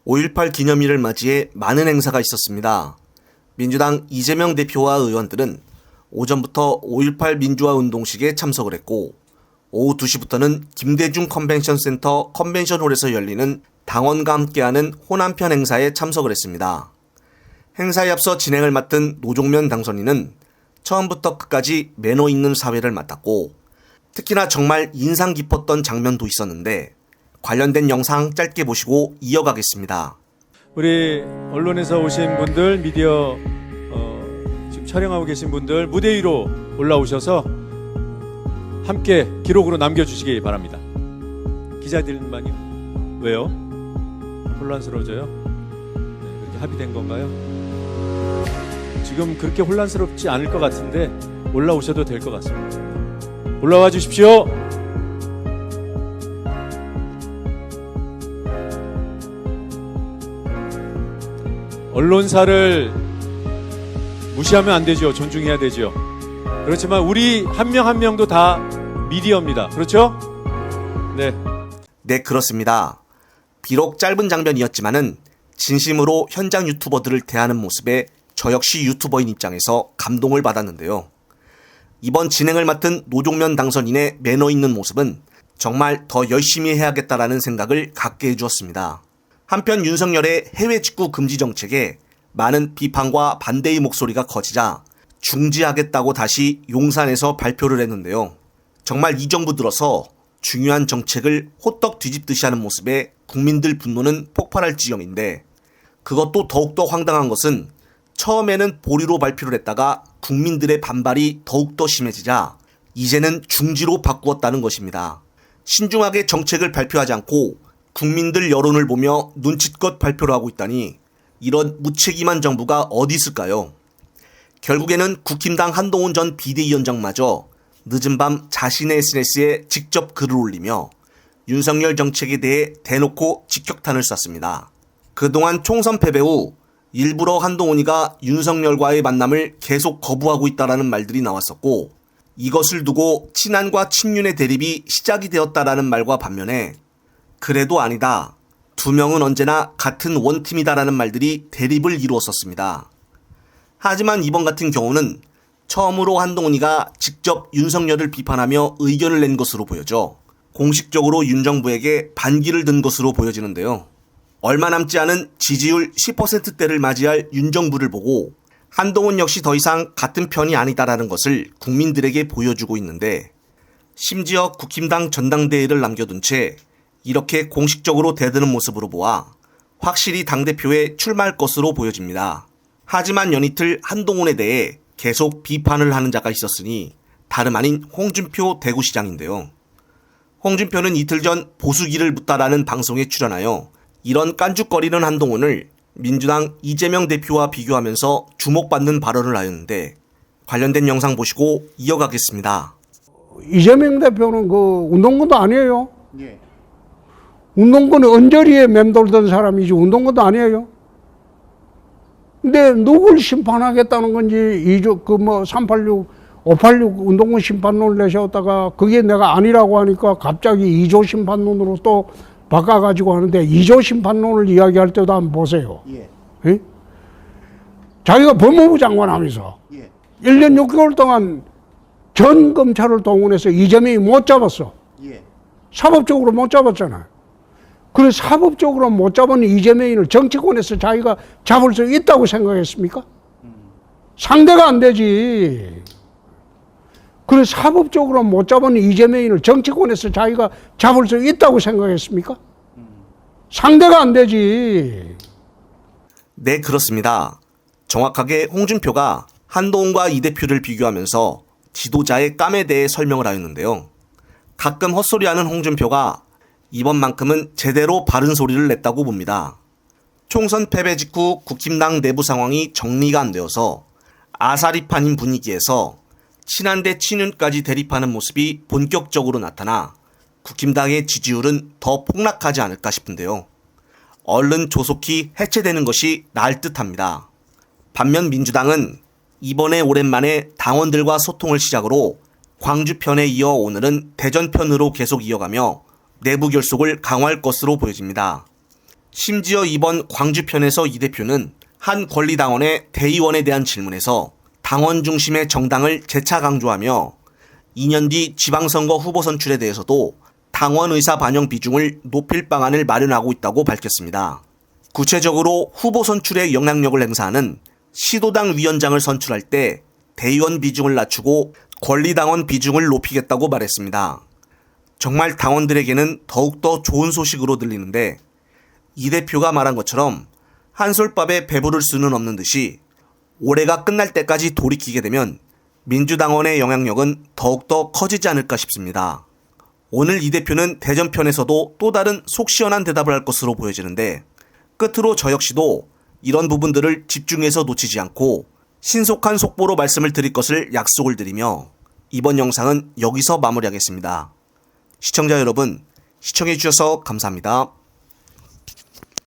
5.18 기념일을 맞이해 많은 행사가 있었습니다. 민주당 이재명 대표와 의원들은 오전부터 5.18 민주화 운동식에 참석을 했고, 오후 2시부터는 김대중 컨벤션 센터 컨벤션홀에서 열리는 당원과 함께하는 호남편 행사에 참석을 했습니다. 행사에 앞서 진행을 맡은 노종면 당선인은 처음부터 끝까지 매너 있는 사회를 맡았고, 특히나 정말 인상 깊었던 장면도 있었는데 관련된 영상 짧게 보시고 이어가겠습니다. 우리 언론에서 오신 분들, 미디어 지금 촬영하고 계신 분들 무대 위로 올라오셔서 함께 기록으로 남겨주시기 바랍니다. 기자들만요? 왜요? 혼란스러워져요? 네, 그렇게 합의된 건가요? 지금 그렇게 혼란스럽지 않을 것 같은데 올라오셔도 될 것 같습니다. 올라와 주십시오. 언론사를 무시하면 안 되죠. 존중해야 되죠. 그렇지만 우리 한 명 한 명도 다 미디어입니다. 그렇죠? 네, 그렇습니다. 비록 짧은 장면이었지만은 진심으로 현장 유튜버들을 대하는 모습에 저 역시 유튜버인 입장에서 감동을 받았는데요. 이번 진행을 맡은 노종면 당선인의 매너 있는 모습은 정말 더 열심히 해야겠다라는 생각을 갖게 해주었습니다. 한편 윤석열의 해외 직구 금지 정책에 많은 비판과 반대의 목소리가 커지자 중지하겠다고 다시 용산에서 발표를 했는데요. 정말 이 정부 들어서 중요한 정책을 호떡 뒤집듯이 하는 모습에 국민들 분노는 폭발할 지경인데, 그것도 더욱더 황당한 것은 처음에는 보류로 발표를 했다가 국민들의 반발이 더욱더 심해지자 이제는 중지로 바꾸었다는 것입니다. 신중하게 정책을 발표하지 않고 국민들 여론을 보며 눈치껏 발표를 하고 있다니 이런 무책임한 정부가 어디 있을까요? 결국에는 국힘당 한동훈 전 비대위원장마저 늦은 밤 자신의 SNS에 직접 글을 올리며 윤석열 정책에 대해 대놓고 직격탄을 쐈습니다. 그동안 총선 패배 후 일부러 한동훈이가 윤석열과의 만남을 계속 거부하고 있다라는 말들이 나왔었고, 이것을 두고 친한과 친윤의 대립이 시작이 되었다라는 말과 반면에 그래도 아니다, 두 명은 언제나 같은 원팀이다라는 말들이 대립을 이루었었습니다. 하지만 이번 같은 경우는 처음으로 한동훈이가 직접 윤석열을 비판하며 의견을 낸 것으로 보여져 공식적으로 윤 정부에게 반기를 든 것으로 보여지는데요. 얼마 남지 않은 지지율 10%대를 맞이할 윤 정부를 보고 한동훈 역시 더 이상 같은 편이 아니다라는 것을 국민들에게 보여주고 있는데, 심지어 국힘당 전당대회를 남겨둔 채 이렇게 공식적으로 대드는 모습으로 보아 확실히 당대표에 출마할 것으로 보여집니다. 하지만 연이틀 한동훈에 대해 계속 비판을 하는 자가 있었으니 다름 아닌 홍준표 대구시장인데요. 홍준표는 이틀 전 보수기를 묻다라는 방송에 출연하여 이런 깐죽거리는 한동훈을 민주당 이재명 대표와 비교하면서 주목받는 발언을 하였는데, 관련된 영상 보시고 이어가겠습니다. 이재명 대표는 그 운동권도 아니에요. 예. 운동권은 언저리에 맴돌던 사람이지 운동권도 아니에요. 근데 누굴 심판하겠다는 건지 386, 586 운동권 심판론을 내세웠다가 그게 내가 아니라고 하니까 갑자기 2조 심판론으로 또 바꿔가지고 하는데, 2조 심판론을 이야기할 때도 한번 보세요. 예. 예? 자기가 법무부 장관 하면서 1년 6개월 동안 전 검찰을 동원해서 이재명이 못 잡았어. 예. 사법적으로 못 잡았잖아요. 그래 사법적으로 못 잡은 이재명을 정치권에서 자기가 잡을 수 있다고 생각했습니까? 상대가 안 되지. 그래 사법적으로 못 잡은 이재명을 정치권에서 자기가 잡을 수 있다고 생각했습니까? 상대가 안 되지. 네, 그렇습니다. 정확하게 홍준표가 한동훈과 이 대표를 비교하면서 지도자의 깜에 대해 설명을 하였는데요. 가끔 헛소리하는 홍준표가 이번만큼은 제대로 바른 소리를 냈다고 봅니다. 총선 패배 직후 국힘당 내부 상황이 정리가 안 되어서 아사리판인 분위기에서 친한 대 친윤까지 대립하는 모습이 본격적으로 나타나 국힘당의 지지율은 더 폭락하지 않을까 싶은데요. 얼른 조속히 해체되는 것이 나을 듯합니다. 반면 민주당은 이번에 오랜만에 당원들과 소통을 시작으로 광주편에 이어 오늘은 대전편으로 계속 이어가며 내부 결속을 강화할 것으로 보여집니다. 심지어 이번 광주편에서 이 대표는 한 권리당원의 대의원에 대한 질문에서 당원 중심의 정당을 재차 강조하며 2년 뒤 지방선거 후보 선출에 대해서도 당원 의사 반영 비중을 높일 방안을 마련하고 있다고 밝혔습니다. 구체적으로 후보 선출에 영향력을 행사하는 시도당 위원장을 선출할 때 대의원 비중을 낮추고 권리당원 비중을 높이겠다고 말했습니다. 정말 당원들에게는 더욱더 좋은 소식으로 들리는데 이 대표가 말한 것처럼 한솔밥에 배부를 수는 없는 듯이 올해가 끝날 때까지 돌이키게 되면 민주당원의 영향력은 더욱더 커지지 않을까 싶습니다. 오늘 이 대표는 대전편에서도 또 다른 속 시원한 대답을 할 것으로 보여지는데 끝으로 저 역시도 이런 부분들을 집중해서 놓치지 않고 신속한 속보로 말씀을 드릴 것을 약속을 드리며 이번 영상은 여기서 마무리하겠습니다. 시청자 여러분, 시청해 주셔서 감사합니다.